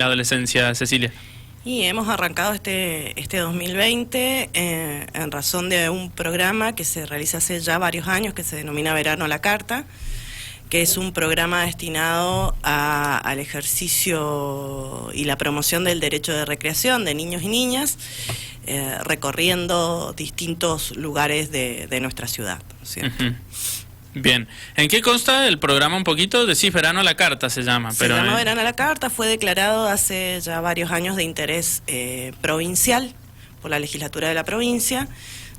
la adolescencia, Cecilia? Y hemos arrancado este 2020 en razón de un programa que se realiza hace ya varios años que se denomina Verano a la Carta, que es un programa destinado al ejercicio y la promoción del derecho de recreación de niños y niñas, recorriendo distintos lugares de nuestra ciudad, ¿cierto? Bien. ¿En qué consta el programa un poquito? Decís Verano a la Carta se llama. Se llama Verano a la Carta, fue declarado hace ya varios años de interés provincial por la legislatura de la provincia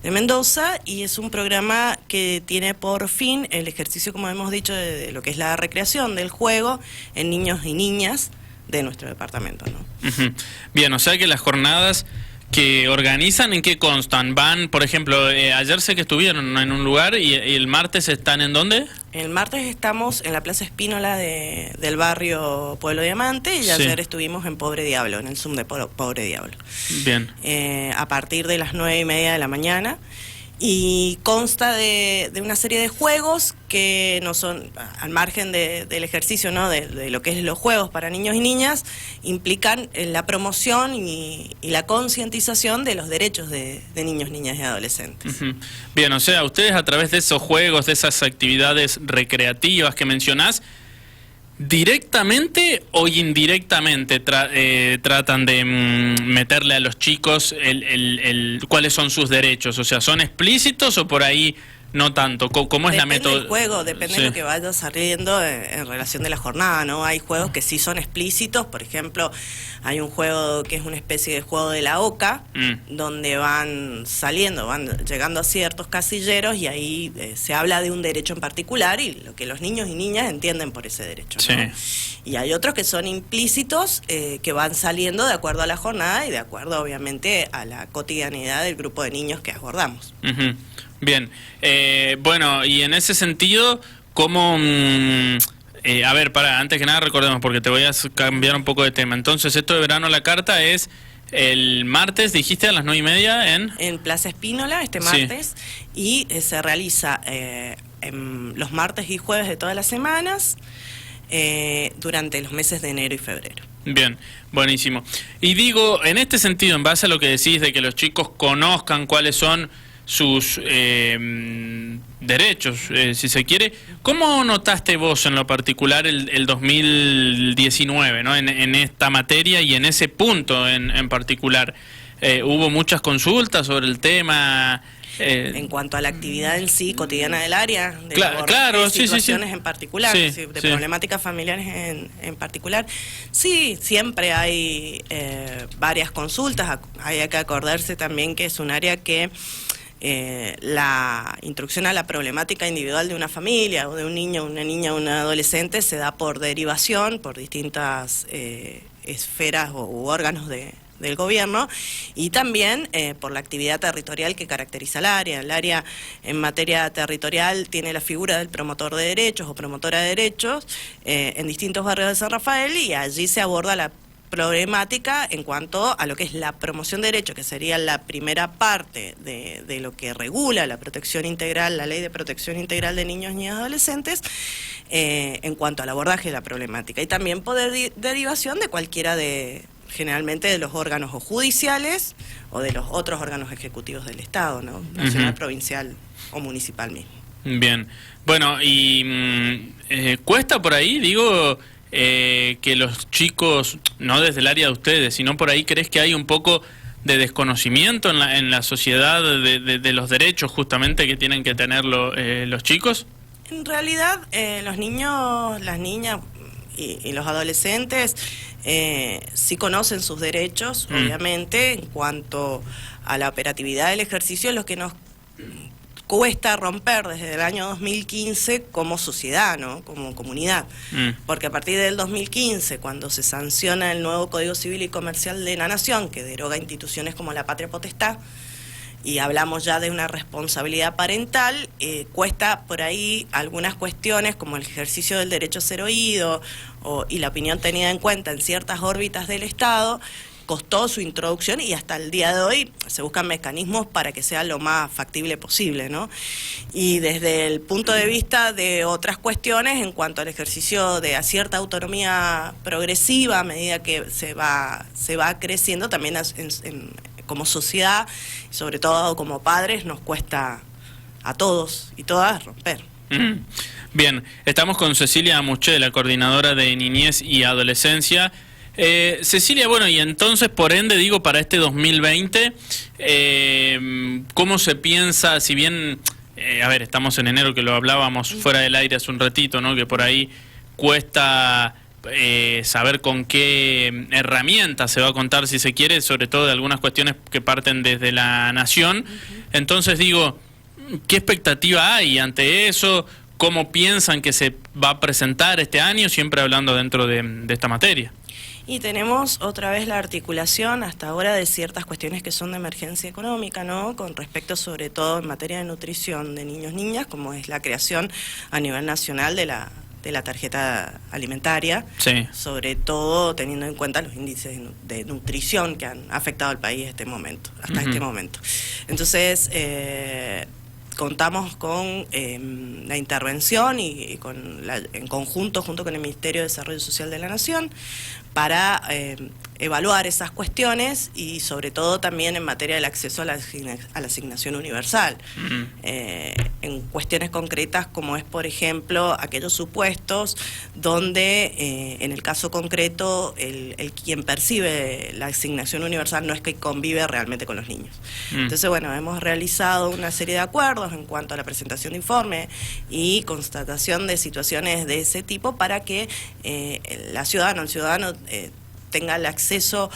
de Mendoza, y es un programa que tiene por fin el ejercicio, como hemos dicho, de lo que es la recreación del juego en niños y niñas de nuestro departamento, ¿no? Bien, o sea que las jornadas que organizan, ¿en qué constan? Van, por ejemplo, ayer sé que estuvieron en un lugar y el martes están ¿en dónde? El martes estamos en la Plaza Espínola del barrio Pueblo Diamante, y ayer estuvimos en Pobre Diablo, en el Zoom de Pobre Diablo. Bien. A partir de las 9:30 de la mañana, y consta de una serie de juegos que no son, al margen del ejercicio, ¿no? de lo que es los juegos para niños y niñas, implican la promoción y la concientización de los derechos de niños, niñas y adolescentes. Bien, o sea, ustedes a través de esos juegos, de esas actividades recreativas que mencionás, ¿directamente o indirectamente tratan de meterle a los chicos cuáles son sus derechos? O sea, ¿son explícitos o por ahí no tanto? ¿Cómo es la método? Depende del juego, depende de lo que vaya saliendo en relación de la jornada, ¿no? Hay juegos que sí son explícitos, por ejemplo, hay un juego que es una especie de juego de la oca, donde van llegando a ciertos casilleros, y ahí se habla de un derecho en particular y lo que los niños y niñas entienden por ese derecho, ¿no? Y hay otros que son implícitos, que van saliendo de acuerdo a la jornada y de acuerdo, obviamente, a la cotidianidad del grupo de niños que abordamos. Bien, bueno, y en ese sentido, ¿cómo...? A ver, antes que nada recordemos, porque te voy a cambiar un poco de tema. Entonces, esto de Verano a la Carta es el martes, dijiste, a las 9:30 en Plaza Espínola, este martes, y se realiza los martes y jueves de todas las semanas, durante los meses de enero y febrero. Bien, buenísimo. Y digo, en este sentido, en base a lo que decís de que los chicos conozcan cuáles son sus derechos, si se quiere, ¿cómo notaste vos en lo particular el 2019, ¿no? en esta materia y en ese punto en particular? ¿Hubo muchas consultas sobre el tema? En cuanto a la actividad en sí, cotidiana del área, de situaciones en particular, de problemáticas familiares en particular, sí, siempre hay varias consultas. Hay que acordarse también que es un área que la introducción a la problemática individual de una familia, o de un niño, una niña, un adolescente, se da por derivación, por distintas esferas u órganos del gobierno, y también por la actividad territorial que caracteriza el área. El área en materia territorial tiene la figura del promotor de derechos o promotora de derechos en distintos barrios de San Rafael, y allí se aborda la problemática en cuanto a lo que es la promoción de derechos, que sería la primera parte de lo que regula la protección integral, la Ley de Protección Integral de Niños, Niñas y Adolescentes, en cuanto al abordaje de la problemática, y también por derivación de cualquiera generalmente de los órganos o judiciales o de los otros órganos ejecutivos del Estado, ¿no? Nacional, provincial o municipal mismo. Bien, bueno, y cuesta por ahí, digo, que los chicos, no desde el área de ustedes, sino por ahí, ¿crees que hay un poco de desconocimiento en la sociedad de los derechos justamente que tienen que tener los chicos? En realidad, los niños, las niñas y los adolescentes sí conocen sus derechos, obviamente. En cuanto a la operatividad del ejercicio, lo que nos cuesta romper desde el año 2015 como sociedad, ¿no? Como comunidad, porque a partir del 2015, cuando se sanciona el nuevo Código Civil y Comercial de la Nación, que deroga instituciones como la patria potestad, y hablamos ya de una responsabilidad parental, cuesta por ahí algunas cuestiones como el ejercicio del derecho a ser oído y la opinión tenida en cuenta en ciertas órbitas del Estado, costó su introducción y hasta el día de hoy se buscan mecanismos para que sea lo más factible posible, ¿no? Y desde el punto de vista de otras cuestiones, en cuanto al ejercicio de cierta autonomía progresiva, a medida que se va creciendo, también como sociedad, sobre todo como padres, nos cuesta a todos y todas romper. Bien, estamos con Cecilia Muché, la coordinadora de Niñez y Adolescencia. Cecilia, bueno, y entonces, por ende, digo, para este 2020, ¿cómo se piensa, si bien, a ver, estamos en enero, que lo hablábamos fuera del aire hace un ratito, ¿no?, que por ahí cuesta saber con qué herramientas se va a contar, si se quiere, sobre todo de algunas cuestiones que parten desde la nación. Entonces, digo, ¿qué expectativa hay ante eso? ¿Cómo piensan que se va a presentar este año? Siempre hablando dentro de esta materia. Y tenemos otra vez la articulación hasta ahora de ciertas cuestiones que son de emergencia económica, ¿no? Con respecto sobre todo en materia de nutrición de niños y niñas, como es la creación a nivel nacional de la tarjeta alimentaria, sí, sobre todo teniendo en cuenta los índices de nutrición que han afectado al país este momento, hasta este momento. Entonces, contamos con la intervención y en conjunto, junto con el Ministerio de Desarrollo Social de la Nación, para evaluar esas cuestiones y sobre todo también en materia del acceso a la asignación universal. En cuestiones concretas como es, por ejemplo, aquellos supuestos donde en el caso concreto el quien percibe la asignación universal no es que convive realmente con los niños. Entonces, bueno, hemos realizado una serie de acuerdos en cuanto a la presentación de informe y constatación de situaciones de ese tipo para que el ciudadano tenga el acceso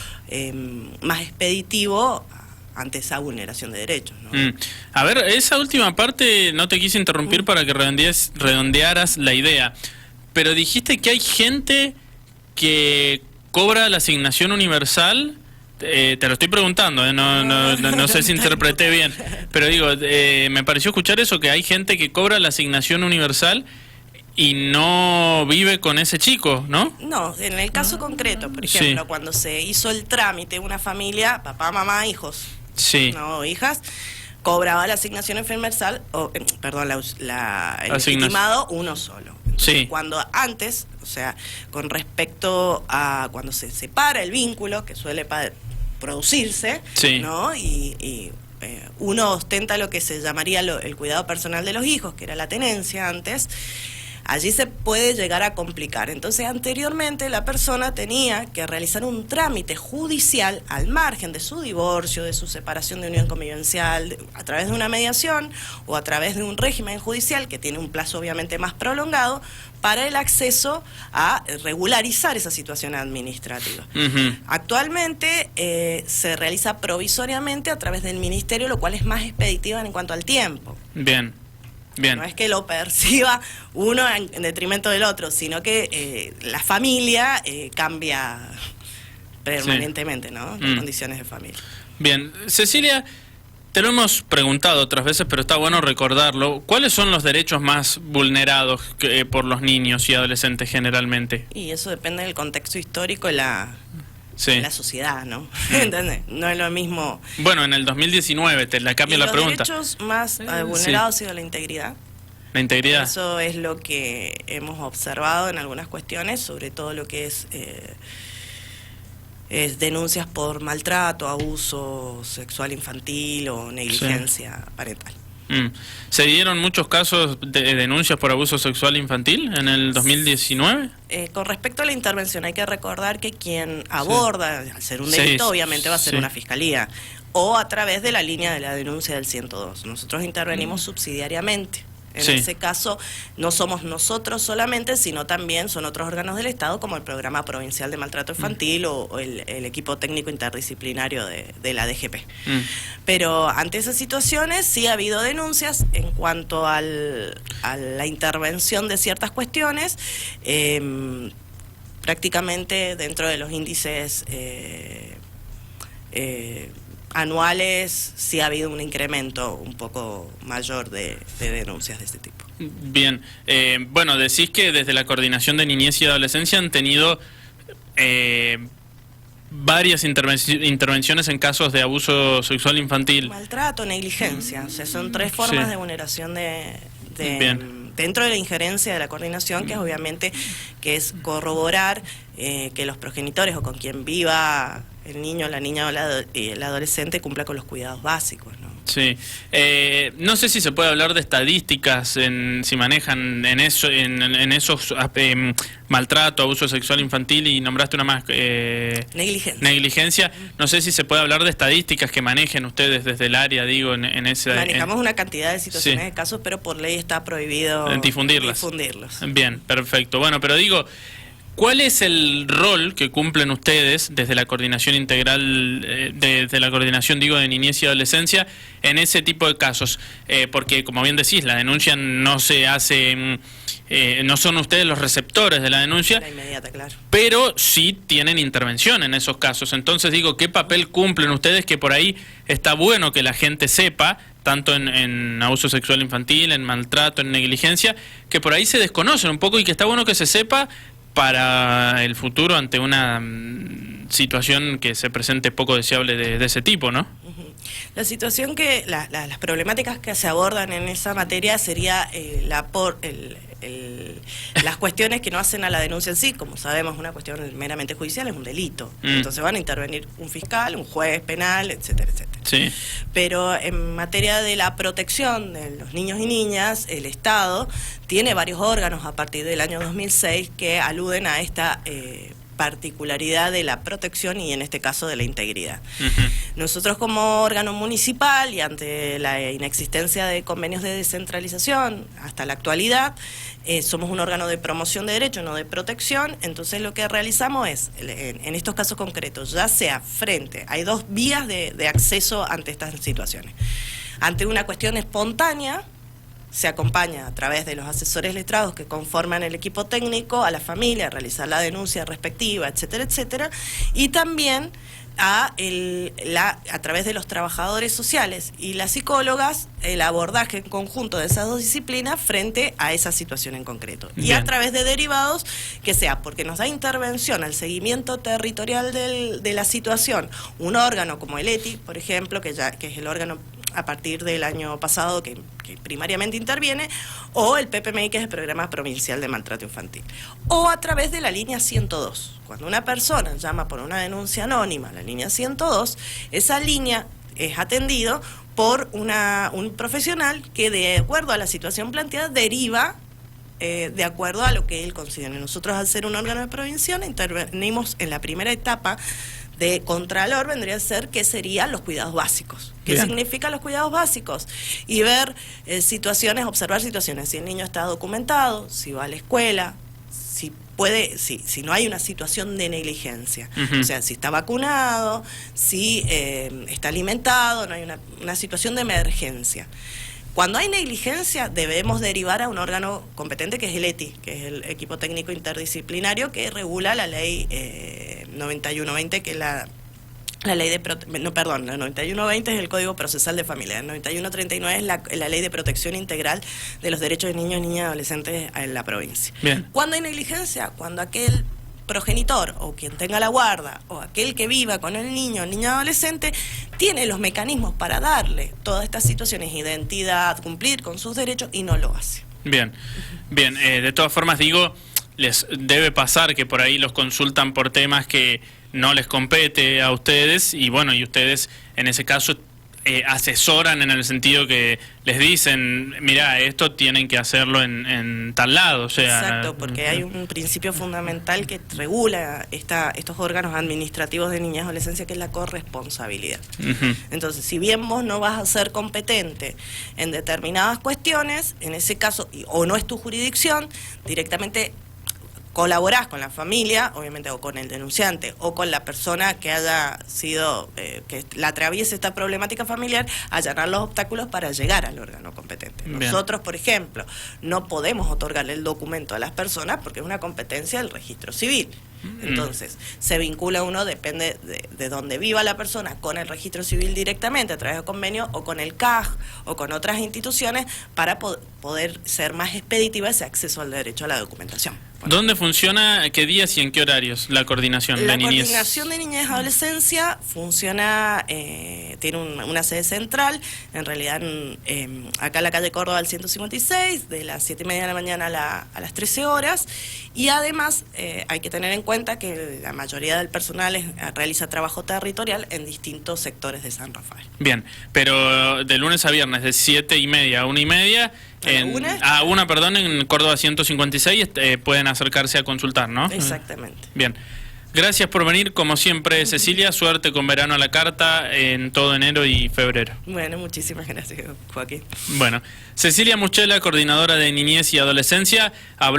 más expeditivo ante esa vulneración de derechos, ¿no? A ver, esa última parte no te quise interrumpir para que redondearas la idea, pero dijiste que hay gente que cobra la asignación universal. Te lo estoy preguntando, no sé si interpreté bien, pero digo, me pareció escuchar eso, que hay gente que cobra la asignación universal y no vive con ese chico, ¿no? No, en el caso concreto, por ejemplo, sí, cuando se hizo el trámite, una familia, papá, mamá, hijos, sí, no hijas, cobraba la asignación universal, perdón, el legitimado uno solo. Entonces, sí, cuando antes, o sea, con respecto a cuando se separa el vínculo, que suele producirse, sí, ¿no? Y uno ostenta lo que se llamaría el cuidado personal de los hijos, que era la tenencia antes. Allí se puede llegar a complicar. Entonces, anteriormente la persona tenía que realizar un trámite judicial al margen de su divorcio, de su separación de unión convivencial, a través de una mediación o a través de un régimen judicial que tiene un plazo obviamente más prolongado para el acceso a regularizar esa situación administrativa. Actualmente se realiza provisoriamente a través del Ministerio, lo cual es más expeditiva en cuanto al tiempo. Bien. Bien. No es que lo perciba uno en detrimento del otro, sino que la familia cambia permanentemente, sí, ¿no? Las condiciones de familia. Bien. Cecilia, te lo hemos preguntado otras veces, pero está bueno recordarlo. ¿Cuáles son los derechos más vulnerados por los niños y adolescentes generalmente? Y eso depende del contexto histórico y la sociedad, ¿no? ¿Entendés? No es lo mismo. Bueno, en el 2019, te la cambio la pregunta. Los derechos más vulnerados ha sido la integridad. La integridad. Eso es lo que hemos observado en algunas cuestiones, sobre todo lo que es denuncias por maltrato, abuso sexual infantil o negligencia parental. ¿Se dieron muchos casos de denuncias por abuso sexual infantil en el 2019? Con respecto a la intervención, hay que recordar que quien aborda, al ser un delito, obviamente va a ser una fiscalía, o a través de la línea de la denuncia del 102. Nosotros intervenimos subsidiariamente. En ese caso, no somos nosotros solamente, sino también son otros órganos del Estado, como el Programa Provincial de Maltrato Infantil o el equipo técnico interdisciplinario de la DGP. Pero ante esas situaciones sí ha habido denuncias en cuanto a la intervención de ciertas cuestiones, prácticamente dentro de los índices anuales sí ha habido un incremento un poco mayor de denuncias de este tipo. Bien, bueno, decís que desde la Coordinación de Niñez y Adolescencia han tenido varias intervenciones en casos de abuso sexual infantil. Maltrato, negligencia, o sea, son 3 formas de vulneración dentro de la injerencia de la coordinación, que es obviamente que es corroborar que los progenitores o con quien viva el niño, la niña o el adolescente cumpla con los cuidados básicos, ¿no? Sí. No sé si se puede hablar de estadísticas, si manejan en esos maltrato, abuso sexual infantil, y nombraste una más. Negligencia. No sé si se puede hablar de estadísticas que manejen ustedes desde el área, digo, en ese... Manejamos una cantidad de situaciones, de casos, pero por ley está prohibido difundirlos. Bien, perfecto. Bueno, pero digo, ¿cuál es el rol que cumplen ustedes desde la coordinación integral, desde la coordinación, digo, de niñez y adolescencia en ese tipo de casos? Porque, como bien decís, la denuncia no se hace, no son ustedes los receptores de la denuncia, la inmediata, claro, pero sí tienen intervención en esos casos. Entonces, digo, ¿qué papel cumplen ustedes? Que por ahí está bueno que la gente sepa, tanto en abuso sexual infantil, en maltrato, en negligencia, que por ahí se desconocen un poco y que está bueno que se sepa para el futuro ante una situación que se presente poco deseable de ese tipo, ¿no? La situación que, las problemáticas que se abordan en esa materia sería las cuestiones que no hacen a la denuncia en sí. Como sabemos, una cuestión meramente judicial es un delito. Entonces van a intervenir un fiscal, un juez penal, etcétera, etcétera. Sí. Pero en materia de la protección de los niños y niñas, el Estado tiene varios órganos a partir del año 2006 que aluden a esta particularidad de la protección y en este caso de la integridad. Nosotros como órgano municipal y ante la inexistencia de convenios de descentralización hasta la actualidad, somos un órgano de promoción de derechos, no de protección. Entonces lo que realizamos es, en estos casos concretos, ya sea hay 2 vías de acceso ante estas situaciones. Ante una cuestión espontánea, se acompaña a través de los asesores letrados que conforman el equipo técnico a la familia a realizar la denuncia respectiva, etcétera, etcétera, y también a través de los trabajadores sociales y las psicólogas el abordaje en conjunto de esas 2 disciplinas frente a esa situación en concreto. Bien. Y a través de derivados, que sea porque nos da intervención al seguimiento territorial de la situación, un órgano como el ETI, por ejemplo, que es el órgano a partir del año pasado que primariamente interviene, o el PPMI, que es el Programa Provincial de Maltrato Infantil, o a través de la línea 102. Cuando una persona llama por una denuncia anónima a la línea 102, esa línea es atendido por un profesional que, de acuerdo a la situación planteada, deriva de acuerdo a lo que él considere. Nosotros, al ser un órgano de prevención, intervenimos en la primera etapa de Contralor, vendría a ser que serían los cuidados básicos. ¿Qué significan los cuidados básicos? Y ver observar situaciones, si el niño está documentado, si va a la escuela, si no hay una situación de negligencia, o sea, si está vacunado, si está alimentado, no hay una situación de emergencia. Cuando hay negligencia, debemos derivar a un órgano competente, que es el ETI, que es el Equipo Técnico Interdisciplinario, que regula la ley 9120, que es la ley de la 9120 es el Código Procesal de Familia, el 9139 es la ley de protección integral de los derechos de niños, niñas y adolescentes en la provincia. Bien. Cuando hay negligencia, cuando aquel progenitor o quien tenga la guarda o aquel que viva con el niño, niña, adolescente, tiene los mecanismos para darle todas estas situaciones, identidad, cumplir con sus derechos, y no lo hace. Bien, bien. De todas formas, digo, les debe pasar que por ahí los consultan por temas que no les compete a ustedes, y bueno, y ustedes en ese caso asesoran en el sentido que les dicen, mira, esto tienen que hacerlo en tal lado, o sea... Exacto, porque hay un principio fundamental que regula estos órganos administrativos de niñez y adolescencia, que es la corresponsabilidad. Entonces, si bien vos no vas a ser competente en determinadas cuestiones, en ese caso, o no es tu jurisdicción, directamente colaborás con la familia, obviamente, o con el denunciante, o con la persona que haya sido, que la atraviese esta problemática familiar, a allanar los obstáculos para llegar al órgano competente. Bien. Nosotros, por ejemplo, no podemos otorgarle el documento a las personas porque es una competencia del registro civil. Entonces, se vincula uno, depende de dónde viva la persona, con el registro civil directamente a través de convenio o con el CAJ o con otras instituciones para poder ser más expeditiva ese acceso al derecho a la documentación. ¿Dónde funciona, qué días y en qué horarios la coordinación de niñez? La coordinación de niñez y adolescencia funciona, tiene una sede central, en realidad acá en la calle Córdoba al 156, de las 7:30 de la mañana a las 13 horas, y además hay que tener en cuenta que la mayoría del personal realiza trabajo territorial en distintos sectores de San Rafael. Bien, pero de lunes a viernes, de 7:30 a 1:30... en Córdoba 156 pueden acercarse a consultar, ¿no? Exactamente. Bien. Gracias por venir, como siempre, Cecilia. Suerte con Verano a la Carta en todo enero y febrero. Bueno, muchísimas gracias, Joaquín. Bueno, Cecilia Muchela, coordinadora de Niñez y Adolescencia, habló